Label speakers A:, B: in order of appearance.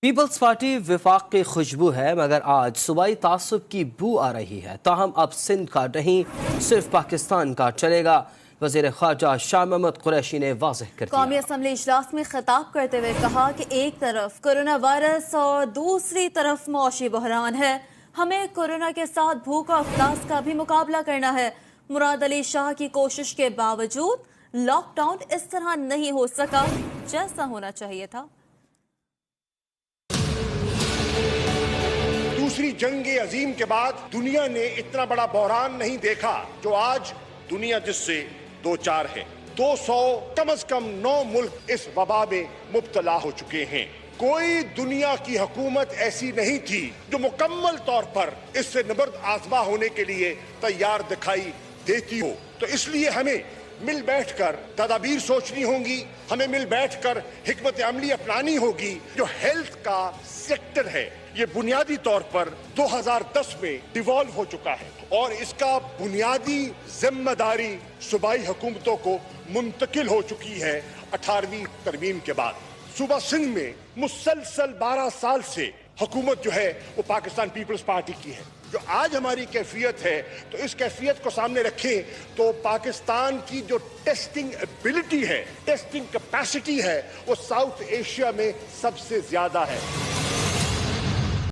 A: Peoples party وفاق کی خوشبو ہے مگر آج صوبائی تعصب کی بو آ رہی ہے۔ تاہم اب سندھ کا نہیں صرف پاکستان کا چلے گا، وزیر خارجہ شاہ محمود قریشی نے واضح کر دیا۔
B: قومی اسمبلی اجلاس میں خطاب کرتے ہوئے کہا کہ ایک طرف کورونا وائرس اور دوسری طرف معاشی بحران ہے، ہمیں کورونا کے ساتھ بھوک اور افلاس کا بھی مقابلہ کرنا ہے۔ مراد علی شاہ کی کوشش کے باوجود لاک ڈاؤن اس طرح نہیں ہو سکا جیسا ہونا چاہیے تھا۔
C: دوسری جنگ عظیم کے بعد دنیا نے اتنا بڑا بحران نہیں دیکھا جو آج دنیا جس سے دوچار ہے۔ 200 کم از کم 9 ملک اس وبا میں مبتلا ہو چکے ہیں۔ کوئی دنیا کی حکومت ایسی نہیں تھی جو مکمل طور پر اس سے نبرد آزما ہونے کے لیے تیار دکھائی دیتی ہو۔ تو اس لیے ہمیں مل بیٹھ کر تدابیر سوچنی ہوں گی، ہمیں مل بیٹھ کر حکمت عملی اپنانی ہوگی۔ جو ہیلتھ کا سیکٹر ہے یہ بنیادی طور پر 2010 میں ڈیوالو ہو چکا ہے اور اس کا بنیادی ذمہ داری صوبائی حکومتوں کو منتقل ہو چکی ہے 18ویں ترمیم کے بعد۔ صوبہ سندھ میں مسلسل 12 سال سے حکومت جو ہے وہ پاکستان پیپلز پارٹی کی ہے۔ جو آج ہماری کیفیت ہے تو اس کیفیت کو سامنے رکھیں تو پاکستان کی جو ٹیسٹنگ ایبلٹی ہے، ٹیسٹنگ کیپیسٹی ہے، وہ ساؤتھ ایشیا میں سب سے زیادہ ہے۔